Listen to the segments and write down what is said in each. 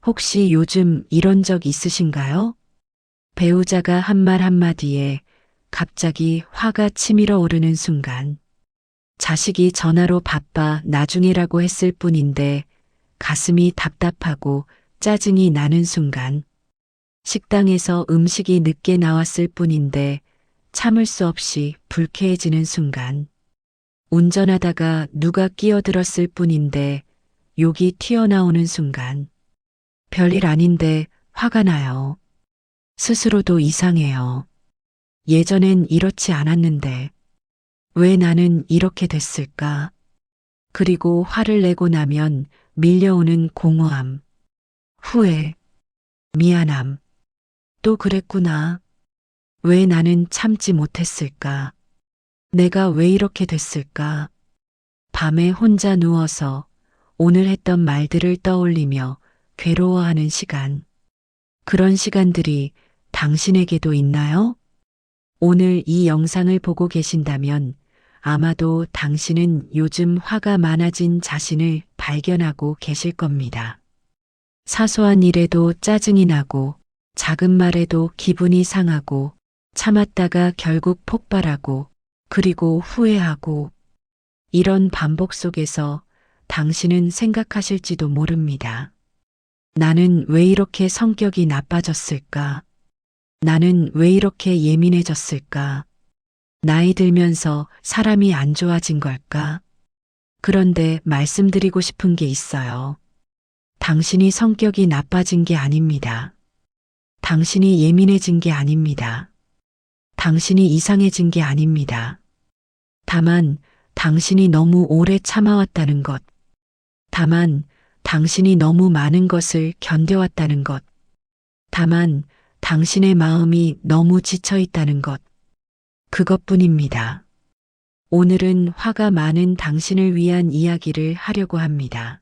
혹시 요즘 이런 적 있으신가요? 배우자가 한 말 한마디에 갑자기 화가 치밀어 오르는 순간, 자식이 전화로 바빠 나중이라고 했을 뿐인데 가슴이 답답하고 짜증이 나는 순간, 식당에서 음식이 늦게 나왔을 뿐인데 참을 수 없이 불쾌해지는 순간, 운전하다가 누가 끼어들었을 뿐인데 욕이 튀어나오는 순간, 별일 아닌데 화가 나요. 스스로도 이상해요. 예전엔 이렇지 않았는데 왜 나는 이렇게 됐을까? 그리고 화를 내고 나면 밀려오는 공허함, 후회, 미안함. 또 그랬구나. 왜 나는 참지 못했을까? 내가 왜 이렇게 됐을까? 밤에 혼자 누워서 오늘 했던 말들을 떠올리며 괴로워하는 시간. 그런 시간들이 당신에게도 있나요? 오늘 이 영상을 보고 계신다면 아마도 당신은 요즘 화가 많아진 자신을 발견하고 계실 겁니다. 사소한 일에도 짜증이 나고 작은 말에도 기분이 상하고 참았다가 결국 폭발하고 그리고 후회하고 이런 반복 속에서 당신은 생각하실지도 모릅니다. 나는 왜 이렇게 성격이 나빠졌을까? 나는 왜 이렇게 예민해졌을까? 나이 들면서 사람이 안 좋아진 걸까? 그런데 말씀드리고 싶은 게 있어요. 당신이 성격이 나빠진 게 아닙니다. 당신이 예민해진 게 아닙니다. 당신이 이상해진 게 아닙니다. 다만 당신이 너무 오래 참아왔다는 것. 다만 당신이 너무 많은 것을 견뎌왔다는 것. 다만 당신의 마음이 너무 지쳐 있다는 것. 그것뿐입니다. 오늘은 화가 많은 당신을 위한 이야기를 하려고 합니다.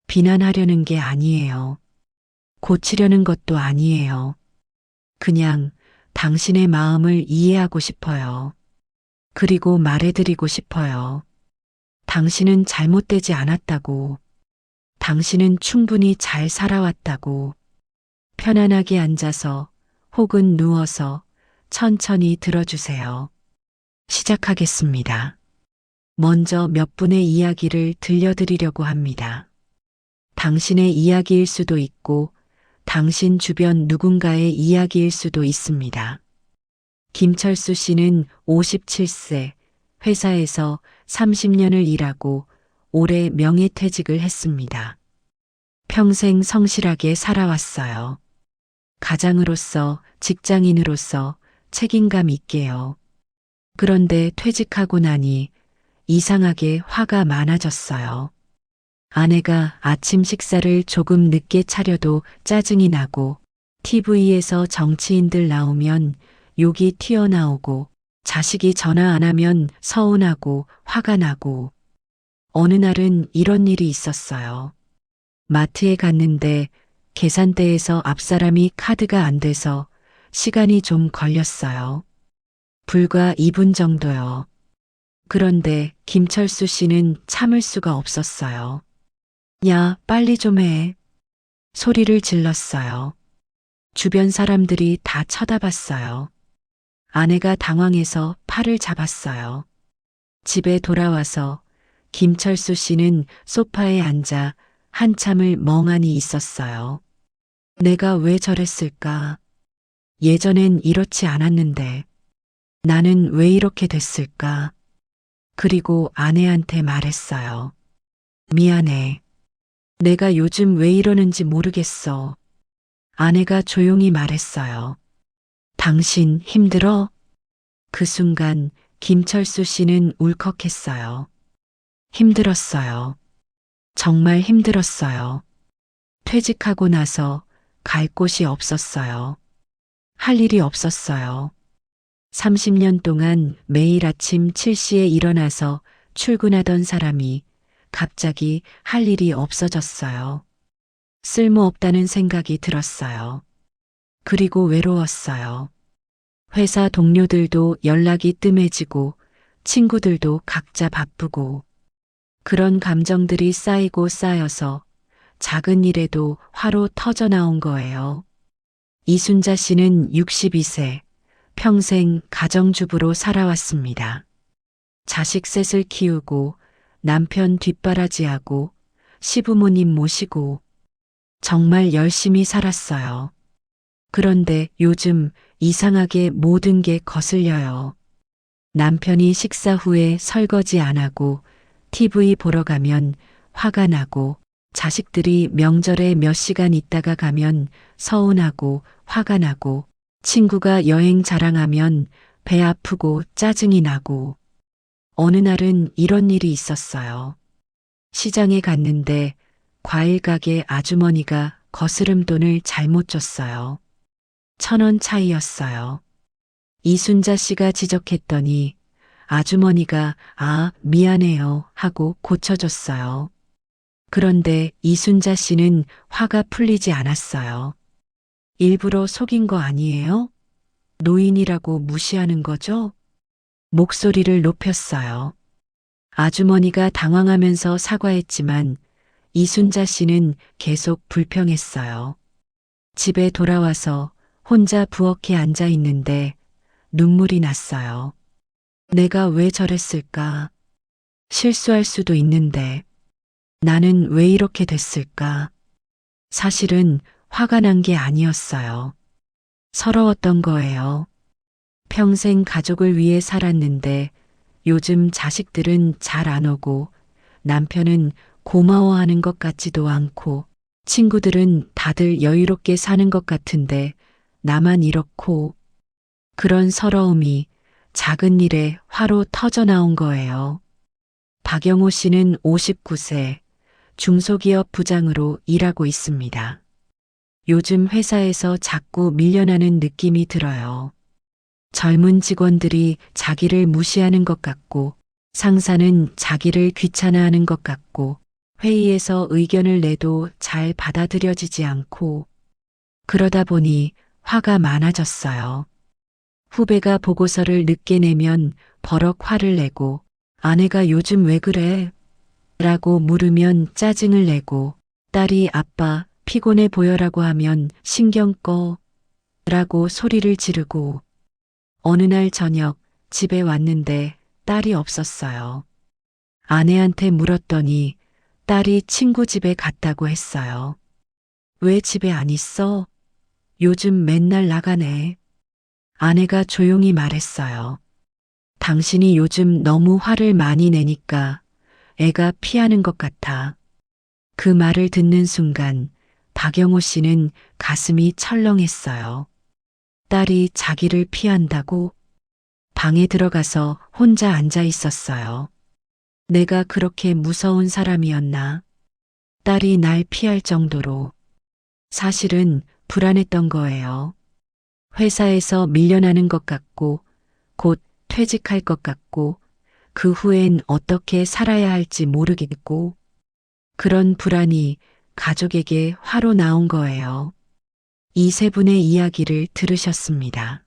비난하려는 게 아니에요. 고치려는 것도 아니에요. 그냥 당신의 마음을 이해하고 싶어요. 그리고 말해드리고 싶어요. 당신은 잘못되지 않았다고. 당신은 충분히 잘 살아왔다고. 편안하게 앉아서 혹은 누워서 천천히 들어주세요. 시작하겠습니다. 먼저 몇 분의 이야기를 들려드리려고 합니다. 당신의 이야기일 수도 있고 당신 주변 누군가의 이야기일 수도 있습니다. 김철수 씨는 57세, 회사에서 30년을 일하고 올해 명예퇴직을 했습니다. 평생 성실하게 살아왔어요. 가장으로서, 직장인으로서 책임감 있게요. 그런데 퇴직하고 나니 이상하게 화가 많아졌어요. 아내가 아침 식사를 조금 늦게 차려도 짜증이 나고 TV에서 정치인들 나오면 욕이 튀어나오고 자식이 전화 안 하면 서운하고 화가 나고 어느 날은 이런 일이 있었어요. 마트에 갔는데 계산대에서 앞사람이 카드가 안 돼서 시간이 좀 걸렸어요. 불과 2분 정도요. 그런데 김철수 씨는 참을 수가 없었어요. 야, 빨리 좀 해. 소리를 질렀어요. 주변 사람들이 다 쳐다봤어요. 아내가 당황해서 팔을 잡았어요. 집에 돌아와서 김철수 씨는 소파에 앉아 한참을 멍하니 있었어요. 내가 왜 저랬을까? 예전엔 이렇지 않았는데 나는 왜 이렇게 됐을까? 그리고 아내한테 말했어요. 미안해. 내가 요즘 왜 이러는지 모르겠어. 아내가 조용히 말했어요. 당신 힘들어? 그 순간 김철수 씨는 울컥했어요. 힘들었어요. 정말 힘들었어요. 퇴직하고 나서 갈 곳이 없었어요. 할 일이 없었어요. 30년 동안 매일 아침 7시에 일어나서 출근하던 사람이 갑자기 할 일이 없어졌어요. 쓸모없다는 생각이 들었어요. 그리고 외로웠어요. 회사 동료들도 연락이 뜸해지고 친구들도 각자 바쁘고 그런 감정들이 쌓이고 쌓여서 작은 일에도 화로 터져 나온 거예요. 이순자 씨는 62세, 평생 가정주부로 살아왔습니다. 자식 셋을 키우고 남편 뒷바라지하고 시부모님 모시고 정말 열심히 살았어요. 그런데 요즘 이상하게 모든 게 거슬려요. 남편이 식사 후에 설거지 안 하고 TV 보러 가면 화가 나고 자식들이 명절에 몇 시간 있다가 가면 서운하고 화가 나고 친구가 여행 자랑하면 배 아프고 짜증이 나고 어느 날은 이런 일이 있었어요. 시장에 갔는데 과일 가게 아주머니가 거스름 돈을 잘못 줬어요. 1,000원 차이였어요. 이순자 씨가 지적했더니 아주머니가 미안해요 하고 고쳐줬어요. 그런데 이순자 씨는 화가 풀리지 않았어요. 일부러 속인 거 아니에요? 노인이라고 무시하는 거죠? 목소리를 높였어요. 아주머니가 당황하면서 사과했지만 이순자 씨는 계속 불평했어요. 집에 돌아와서 혼자 부엌에 앉아 있는데 눈물이 났어요. 내가 왜 저랬을까? 실수할 수도 있는데 나는 왜 이렇게 됐을까? 사실은 화가 난 게 아니었어요. 서러웠던 거예요. 평생 가족을 위해 살았는데 요즘 자식들은 잘 안 오고 남편은 고마워하는 것 같지도 않고 친구들은 다들 여유롭게 사는 것 같은데 나만 이렇고 그런 서러움이 작은 일에 화로 터져 나온 거예요. 박영호 씨는 59세 중소기업 부장으로 일하고 있습니다. 요즘 회사에서 자꾸 밀려나는 느낌이 들어요. 젊은 직원들이 자기를 무시하는 것 같고 상사는 자기를 귀찮아하는 것 같고 회의에서 의견을 내도 잘 받아들여지지 않고 그러다 보니 화가 많아졌어요. 후배가 보고서를 늦게 내면 버럭 화를 내고 아내가 요즘 왜 그래? 라고 물으면 짜증을 내고 딸이 아빠 피곤해 보여라고 하면 신경 꺼 라고 소리를 지르고 어느 날 저녁 집에 왔는데 딸이 없었어요. 아내한테 물었더니 딸이 친구 집에 갔다고 했어요. 왜 집에 안 있어? 요즘 맨날 나가네. 아내가 조용히 말했어요. 당신이 요즘 너무 화를 많이 내니까 애가 피하는 것 같아. 그 말을 듣는 순간 박영호 씨는 가슴이 철렁했어요. 딸이 자기를 피한다고? 방에 들어가서 혼자 앉아 있었어요. 내가 그렇게 무서운 사람이었나? 딸이 날 피할 정도로. 사실은 불안했던 거예요. 회사에서 밀려나는 것 같고 곧 퇴직할 것 같고 그 후엔 어떻게 살아야 할지 모르겠고 그런 불안이 가족에게 화로 나온 거예요. 이 세 분의 이야기를 들으셨습니다.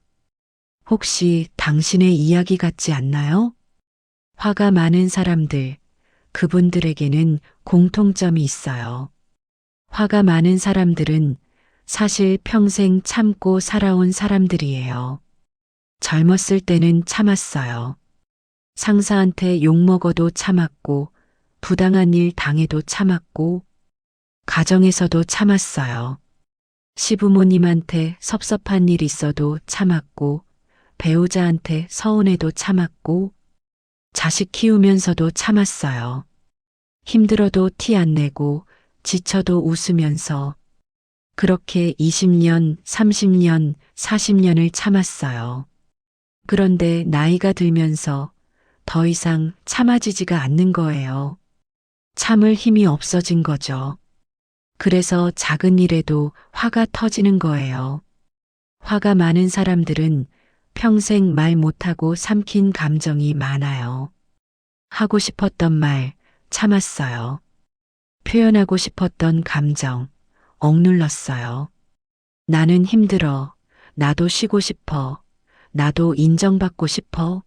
혹시 당신의 이야기 같지 않나요? 화가 많은 사람들, 그분들에게는 공통점이 있어요. 화가 많은 사람들은 사실 평생 참고 살아온 사람들이에요. 젊었을 때는 참았어요. 상사한테 욕먹어도 참았고, 부당한 일 당해도 참았고, 가정에서도 참았어요. 시부모님한테 섭섭한 일 있어도 참았고, 배우자한테 서운해도 참았고, 자식 키우면서도 참았어요. 힘들어도 티 안 내고, 지쳐도 웃으면서, 그렇게 20년, 30년, 40년을 참았어요. 그런데 나이가 들면서 더 이상 참아지지가 않는 거예요. 참을 힘이 없어진 거죠. 그래서 작은 일에도 화가 터지는 거예요. 화가 많은 사람들은 평생 말 못하고 삼킨 감정이 많아요. 하고 싶었던 말 참았어요. 표현하고 싶었던 감정 억눌렀어요. 나는 힘들어. 나도 쉬고 싶어. 나도 인정받고 싶어.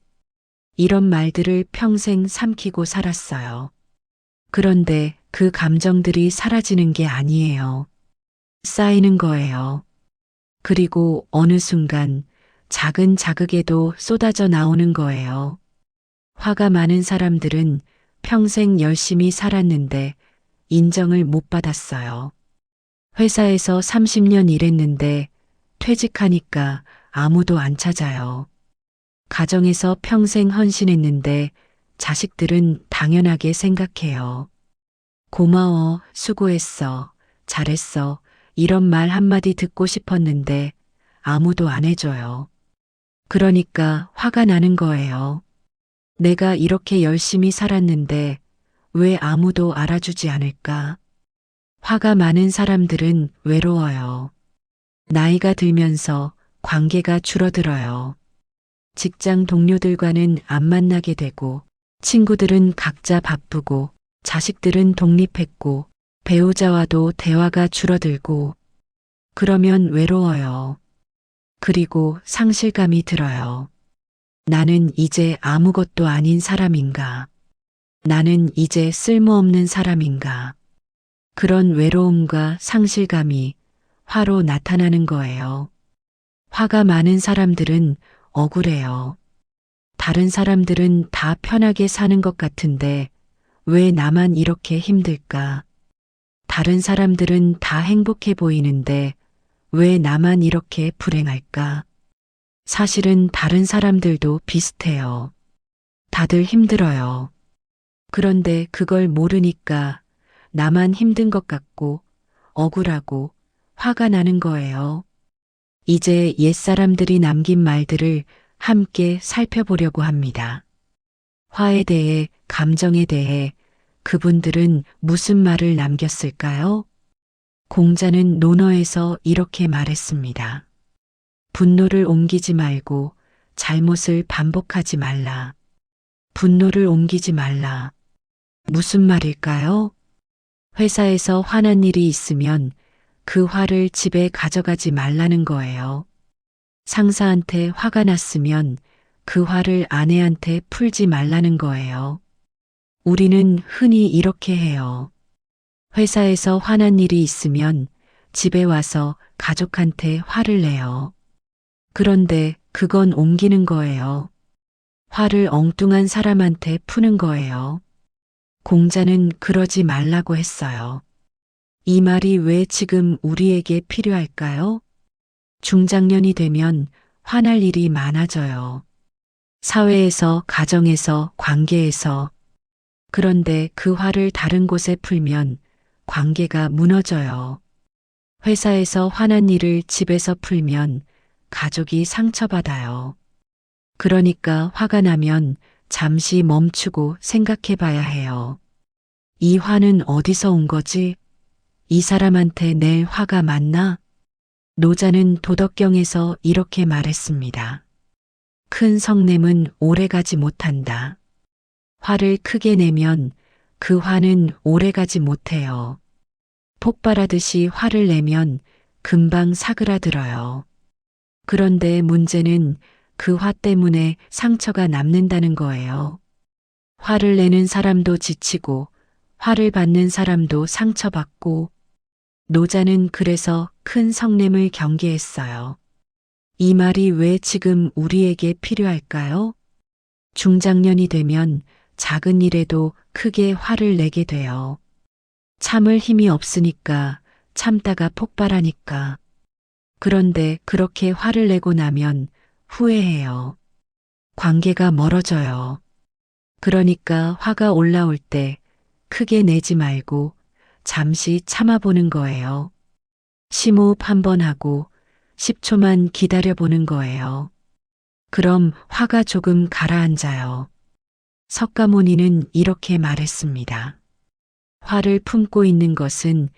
이런 말들을 평생 삼키고 살았어요. 그런데 그 감정들이 사라지는 게 아니에요. 쌓이는 거예요. 그리고 어느 순간 작은 자극에도 쏟아져 나오는 거예요. 화가 많은 사람들은 평생 열심히 살았는데 인정을 못 받았어요. 회사에서 30년 일했는데 퇴직하니까 아무도 안 찾아요. 가정에서 평생 헌신했는데 자식들은 당연하게 생각해요. 고마워, 수고했어, 잘했어, 이런 말 한마디 듣고 싶었는데 아무도 안 해줘요. 그러니까 화가 나는 거예요. 내가 이렇게 열심히 살았는데 왜 아무도 알아주지 않을까? 화가 많은 사람들은 외로워요. 나이가 들면서 관계가 줄어들어요. 직장 동료들과는 안 만나게 되고, 친구들은 각자 바쁘고, 자식들은 독립했고, 배우자와도 대화가 줄어들고, 그러면 외로워요. 그리고 상실감이 들어요. 나는 이제 아무것도 아닌 사람인가? 나는 이제 쓸모없는 사람인가? 그런 외로움과 상실감이 화로 나타나는 거예요. 화가 많은 사람들은 억울해요. 다른 사람들은 다 편하게 사는 것 같은데 왜 나만 이렇게 힘들까? 다른 사람들은 다 행복해 보이는데 왜 나만 이렇게 불행할까? 사실은 다른 사람들도 비슷해요. 다들 힘들어요. 그런데 그걸 모르니까 나만 힘든 것 같고 억울하고 화가 나는 거예요. 이제 옛사람들이 남긴 말들을 함께 살펴보려고 합니다. 화에 대해, 감정에 대해 그분들은 무슨 말을 남겼을까요? 공자는 논어에서 이렇게 말했습니다. 분노를 옮기지 말고 잘못을 반복하지 말라. 분노를 옮기지 말라. 무슨 말일까요? 회사에서 화난 일이 있으면 그 화를 집에 가져가지 말라는 거예요. 상사한테 화가 났으면 그 화를 아내한테 풀지 말라는 거예요. 우리는 흔히 이렇게 해요. 회사에서 화난 일이 있으면 집에 와서 가족한테 화를 내요. 그런데 그건 옮기는 거예요. 화를 엉뚱한 사람한테 푸는 거예요. 공자는 그러지 말라고 했어요. 이 말이 왜 지금 우리에게 필요할까요? 중장년이 되면 화날 일이 많아져요. 사회에서, 가정에서, 관계에서. 그런데 그 화를 다른 곳에 풀면 관계가 무너져요. 회사에서 화난 일을 집에서 풀면 가족이 상처받아요. 그러니까 화가 나면 잠시 멈추고 생각해 봐야 해요. 이 화는 어디서 온 거지? 이 사람한테 낼 화가 맞나? 노자는 도덕경에서 이렇게 말했습니다. 큰 성냄은 오래가지 못한다. 화를 크게 내면 그 화는 오래가지 못해요. 폭발하듯이 화를 내면 금방 사그라들어요. 그런데 문제는 그 화 때문에 상처가 남는다는 거예요. 화를 내는 사람도 지치고 화를 받는 사람도 상처받고 노자는 그래서 큰 성냄을 경계했어요. 이 말이 왜 지금 우리에게 필요할까요? 중장년이 되면 작은 일에도 크게 화를 내게 돼요. 참을 힘이 없으니까 참다가 폭발하니까. 그런데 그렇게 화를 내고 나면 후회해요. 관계가 멀어져요. 그러니까 화가 올라올 때 크게 내지 말고 잠시 참아보는 거예요. 심호흡 한번 하고 10초만 기다려보는 거예요. 그럼 화가 조금 가라앉아요. 석가모니는 이렇게 말했습니다. 화를 품고 있는 것은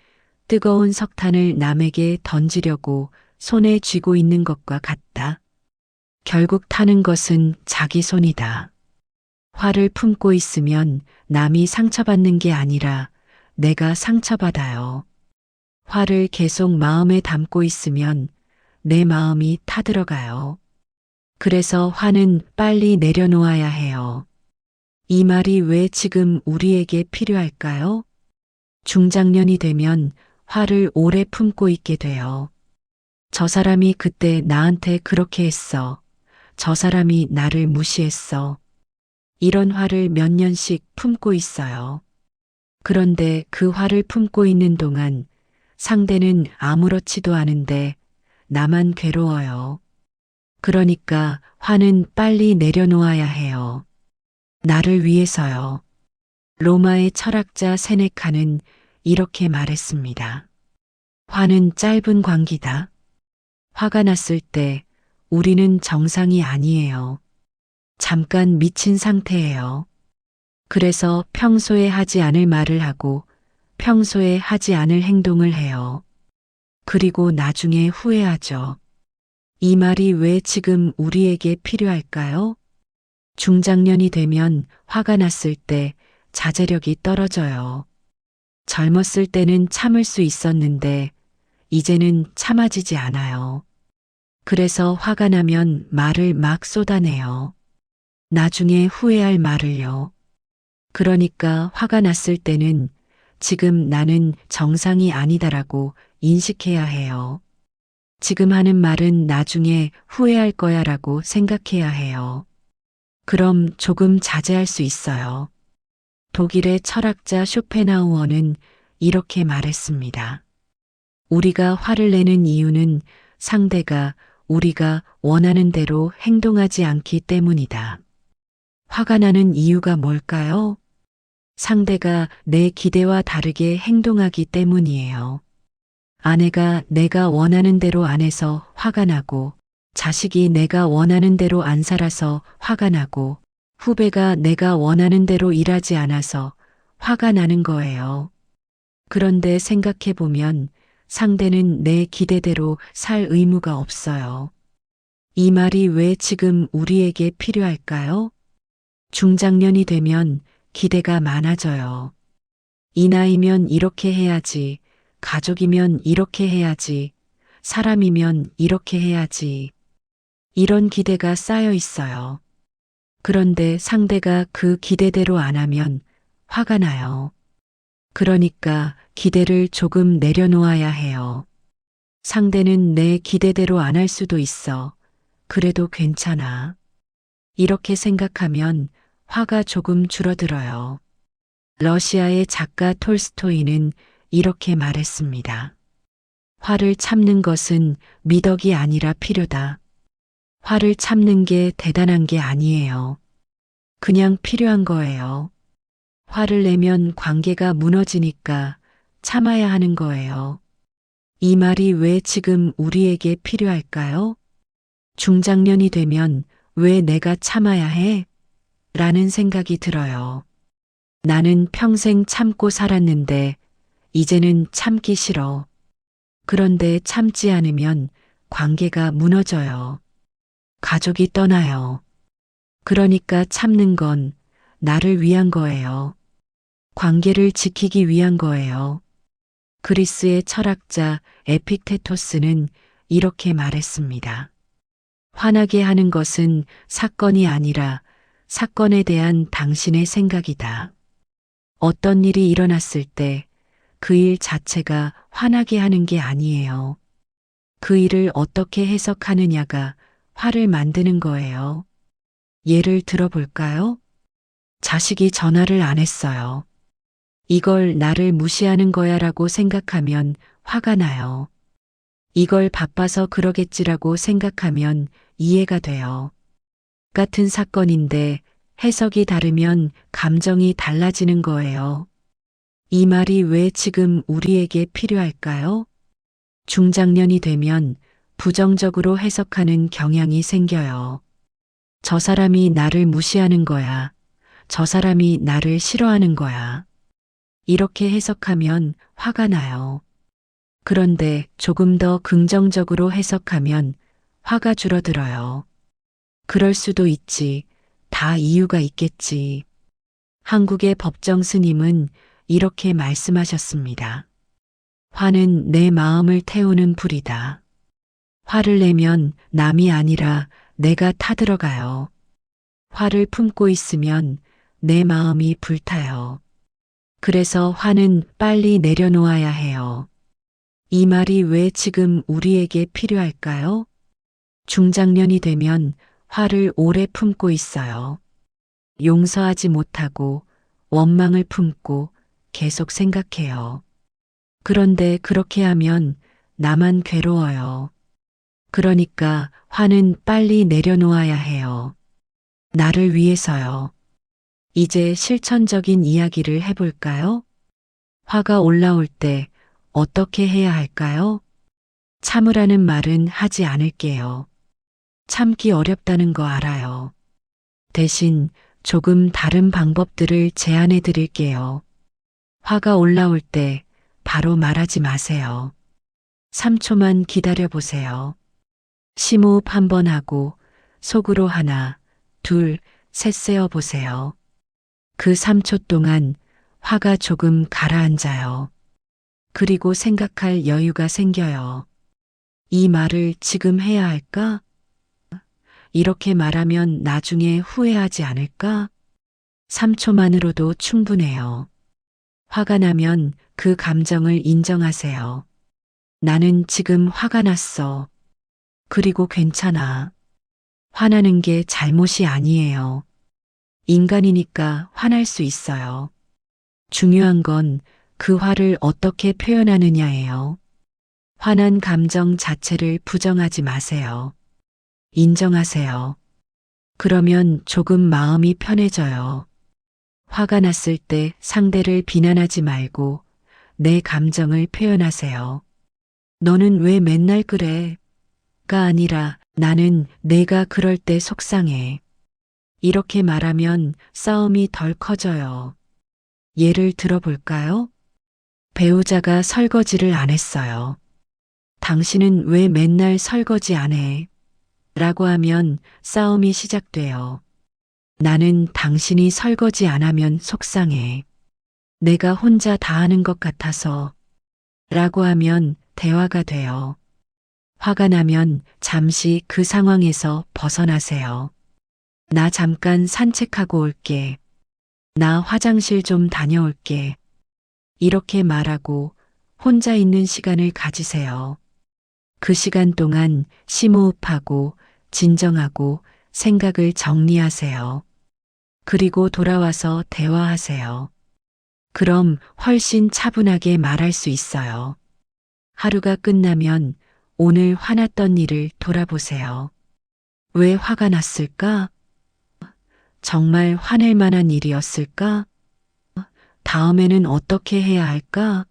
뜨거운 석탄을 남에게 던지려고 손에 쥐고 있는 것과 같다. 결국 타는 것은 자기 손이다. 화를 품고 있으면 남이 상처받는 게 아니라 내가 상처받아요. 화를 계속 마음에 담고 있으면 내 마음이 타들어가요. 그래서 화는 빨리 내려놓아야 해요. 이 말이 왜 지금 우리에게 필요할까요? 중장년이 되면 화를 오래 품고 있게 돼요. 저 사람이 그때 나한테 그렇게 했어. 저 사람이 나를 무시했어. 이런 화를 몇 년씩 품고 있어요. 그런데 그 화를 품고 있는 동안 상대는 아무렇지도 않은데 나만 괴로워요. 그러니까 화는 빨리 내려놓아야 해요. 나를 위해서요. 로마의 철학자 세네카는 이렇게 말했습니다. 화는 짧은 광기다. 화가 났을 때 우리는 정상이 아니에요. 잠깐 미친 상태예요. 그래서 평소에 하지 않을 말을 하고 평소에 하지 않을 행동을 해요. 그리고 나중에 후회하죠. 이 말이 왜 지금 우리에게 필요할까요? 중장년이 되면 화가 났을 때 자제력이 떨어져요. 젊었을 때는 참을 수 있었는데 이제는 참아지지 않아요. 그래서 화가 나면 말을 막 쏟아내요. 나중에 후회할 말을요. 그러니까 화가 났을 때는 지금 나는 정상이 아니다라고 인식해야 해요. 지금 하는 말은 나중에 후회할 거야 라고 생각해야 해요. 그럼 조금 자제할 수 있어요. 독일의 철학자 쇼펜하우어는 이렇게 말했습니다. 우리가 화를 내는 이유는 상대가 우리가 원하는 대로 행동하지 않기 때문이다. 화가 나는 이유가 뭘까요? 상대가 내 기대와 다르게 행동하기 때문이에요. 아내가 내가 원하는 대로 안 해서 화가 나고, 자식이 내가 원하는 대로 안 살아서 화가 나고, 후배가 내가 원하는 대로 일하지 않아서 화가 나는 거예요. 그런데 생각해 보면 상대는 내 기대대로 살 의무가 없어요. 이 말이 왜 지금 우리에게 필요할까요? 중장년이 되면 기대가 많아져요. 이 나이면 이렇게 해야지, 가족이면 이렇게 해야지, 사람이면 이렇게 해야지. 이런 기대가 쌓여 있어요. 그런데 상대가 그 기대대로 안 하면 화가 나요. 그러니까 기대를 조금 내려놓아야 해요. 상대는 내 기대대로 안 할 수도 있어. 그래도 괜찮아. 이렇게 생각하면 화가 조금 줄어들어요. 러시아의 작가 톨스토이는 이렇게 말했습니다. 화를 참는 것은 미덕이 아니라 필요다. 화를 참는 게 대단한 게 아니에요. 그냥 필요한 거예요. 화를 내면 관계가 무너지니까 참아야 하는 거예요. 이 말이 왜 지금 우리에게 필요할까요? 중장년이 되면 왜 내가 참아야 해? 라는 생각이 들어요. 나는 평생 참고 살았는데 이제는 참기 싫어. 그런데 참지 않으면 관계가 무너져요. 가족이 떠나요. 그러니까 참는 건 나를 위한 거예요. 관계를 지키기 위한 거예요. 그리스의 철학자 에픽테토스는 이렇게 말했습니다. 화나게 하는 것은 사건이 아니라 사건에 대한 당신의 생각이다. 어떤 일이 일어났을 때 그 일 자체가 화나게 하는 게 아니에요. 그 일을 어떻게 해석하느냐가 화를 만드는 거예요. 예를 들어볼까요? 자식이 전화를 안 했어요. 이걸 나를 무시하는 거야 라고 생각하면 화가 나요. 이걸 바빠서 그러겠지라고 생각하면 이해가 돼요. 같은 사건인데 해석이 다르면 감정이 달라지는 거예요. 이 말이 왜 지금 우리에게 필요할까요? 중장년이 되면 부정적으로 해석하는 경향이 생겨요. 저 사람이 나를 무시하는 거야. 저 사람이 나를 싫어하는 거야. 이렇게 해석하면 화가 나요. 그런데 조금 더 긍정적으로 해석하면 화가 줄어들어요. 그럴 수도 있지. 다 이유가 있겠지. 한국의 법정 스님은 이렇게 말씀하셨습니다. 화는 내 마음을 태우는 불이다. 화를 내면 남이 아니라 내가 타들어가요. 화를 품고 있으면 내 마음이 불타요. 그래서 화는 빨리 내려놓아야 해요. 이 말이 왜 지금 우리에게 필요할까요? 중장년이 되면 화를 오래 품고 있어요. 용서하지 못하고 원망을 품고 계속 생각해요. 그런데 그렇게 하면 나만 괴로워요. 그러니까 화는 빨리 내려놓아야 해요. 나를 위해서요. 이제 실천적인 이야기를 해볼까요? 화가 올라올 때 어떻게 해야 할까요? 참으라는 말은 하지 않을게요. 참기 어렵다는 거 알아요. 대신 조금 다른 방법들을 제안해 드릴게요. 화가 올라올 때 바로 말하지 마세요. 3초만 기다려 보세요. 심호흡 한번 하고 속으로 하나, 둘, 셋 세어 보세요. 그 3초 동안 화가 조금 가라앉아요. 그리고 생각할 여유가 생겨요. 이 말을 지금 해야 할까? 이렇게 말하면 나중에 후회하지 않을까? 3초만으로도 충분해요. 화가 나면 그 감정을 인정하세요. 나는 지금 화가 났어. 그리고 괜찮아. 화나는 게 잘못이 아니에요. 인간이니까 화날 수 있어요. 중요한 건 그 화를 어떻게 표현하느냐예요. 화난 감정 자체를 부정하지 마세요. 인정하세요. 그러면 조금 마음이 편해져요. 화가 났을 때 상대를 비난하지 말고 내 감정을 표현하세요. 너는 왜 맨날 그래? 가 아니라 나는 내가 그럴 때 속상해. 이렇게 말하면 싸움이 덜 커져요. 예를 들어볼까요? 배우자가 설거지를 안 했어요. 당신은 왜 맨날 설거지 안 해? 라고 하면 싸움이 시작돼요. 나는 당신이 설거지 안 하면 속상해. 내가 혼자 다 하는 것 같아서. 라고 하면 대화가 돼요. 화가 나면 잠시 그 상황에서 벗어나세요. 나 잠깐 산책하고 올게. 나 화장실 좀 다녀올게. 이렇게 말하고 혼자 있는 시간을 가지세요. 그 시간 동안 심호흡하고 진정하고 생각을 정리하세요. 그리고 돌아와서 대화하세요. 그럼 훨씬 차분하게 말할 수 있어요. 하루가 끝나면 오늘 화났던 일을 돌아보세요. 왜 화가 났을까? 정말 화낼 만한 일이었을까? 다음에는 어떻게 해야 할까?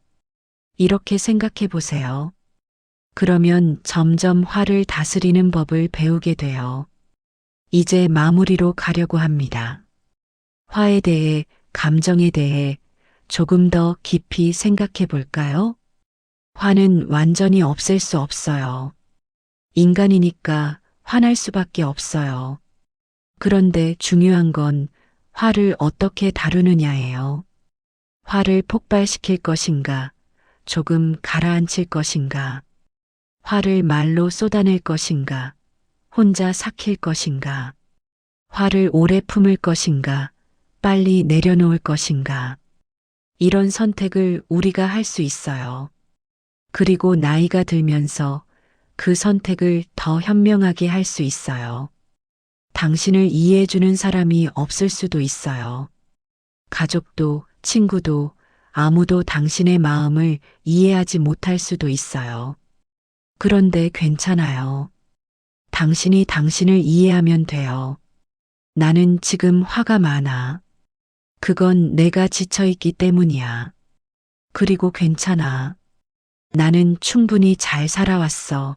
이렇게 생각해 보세요. 그러면 점점 화를 다스리는 법을 배우게 돼요. 이제 마무리로 가려고 합니다. 화에 대해, 감정에 대해 조금 더 깊이 생각해 볼까요? 화는 완전히 없앨 수 없어요. 인간이니까 화날 수밖에 없어요. 그런데 중요한 건 화를 어떻게 다루느냐예요. 화를 폭발시킬 것인가, 조금 가라앉힐 것인가, 화를 말로 쏟아낼 것인가, 혼자 삭힐 것인가, 화를 오래 품을 것인가, 빨리 내려놓을 것인가. 이런 선택을 우리가 할 수 있어요. 그리고 나이가 들면서 그 선택을 더 현명하게 할 수 있어요. 당신을 이해해주는 사람이 없을 수도 있어요. 가족도, 친구도, 아무도 당신의 마음을 이해하지 못할 수도 있어요. 그런데 괜찮아요. 당신이 당신을 이해하면 돼요. 나는 지금 화가 많아. 그건 내가 지쳐있기 때문이야. 그리고 괜찮아. 나는 충분히 잘 살아왔어.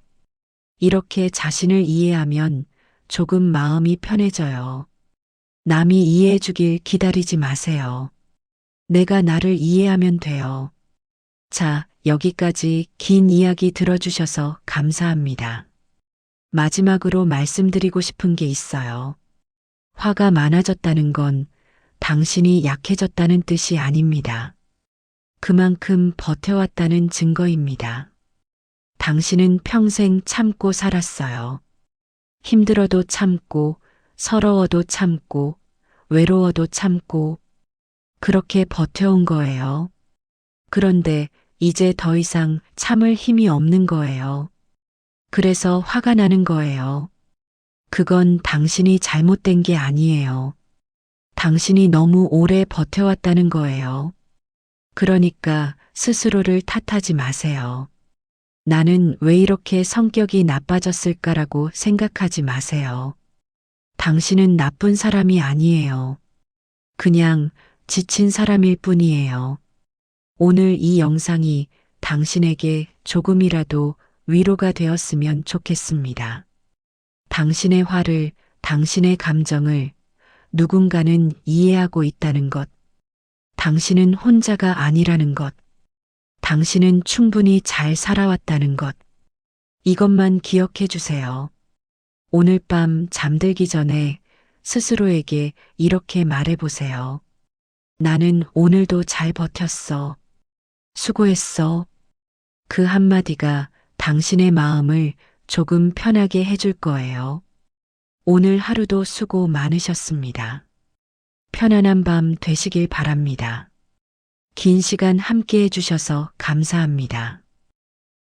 이렇게 자신을 이해하면 조금 마음이 편해져요. 남이 이해해주길 기다리지 마세요. 내가 나를 이해하면 돼요. 자, 여기까지 긴 이야기 들어주셔서 감사합니다. 마지막으로 말씀드리고 싶은 게 있어요. 화가 많아졌다는 건 당신이 약해졌다는 뜻이 아닙니다. 그만큼 버텨왔다는 증거입니다. 당신은 평생 참고 살았어요. 힘들어도 참고, 서러워도 참고, 외로워도 참고, 그렇게 버텨온 거예요. 그런데 이제 더 이상 참을 힘이 없는 거예요. 그래서 화가 나는 거예요. 그건 당신이 잘못된 게 아니에요. 당신이 너무 오래 버텨왔다는 거예요. 그러니까 스스로를 탓하지 마세요. 나는 왜 이렇게 성격이 나빠졌을까라고 생각하지 마세요. 당신은 나쁜 사람이 아니에요. 그냥 지친 사람일 뿐이에요. 오늘 이 영상이 당신에게 조금이라도 위로가 되었으면 좋겠습니다. 당신의 화를, 당신의 감정을 누군가는 이해하고 있다는 것, 당신은 혼자가 아니라는 것, 당신은 충분히 잘 살아왔다는 것, 이것만 기억해 주세요. 오늘 밤 잠들기 전에 스스로에게 이렇게 말해 보세요. 나는 오늘도 잘 버텼어. 수고했어. 그 한마디가 당신의 마음을 조금 편하게 해줄 거예요. 오늘 하루도 수고 많으셨습니다. 편안한 밤 되시길 바랍니다. 긴 시간 함께 해주셔서 감사합니다.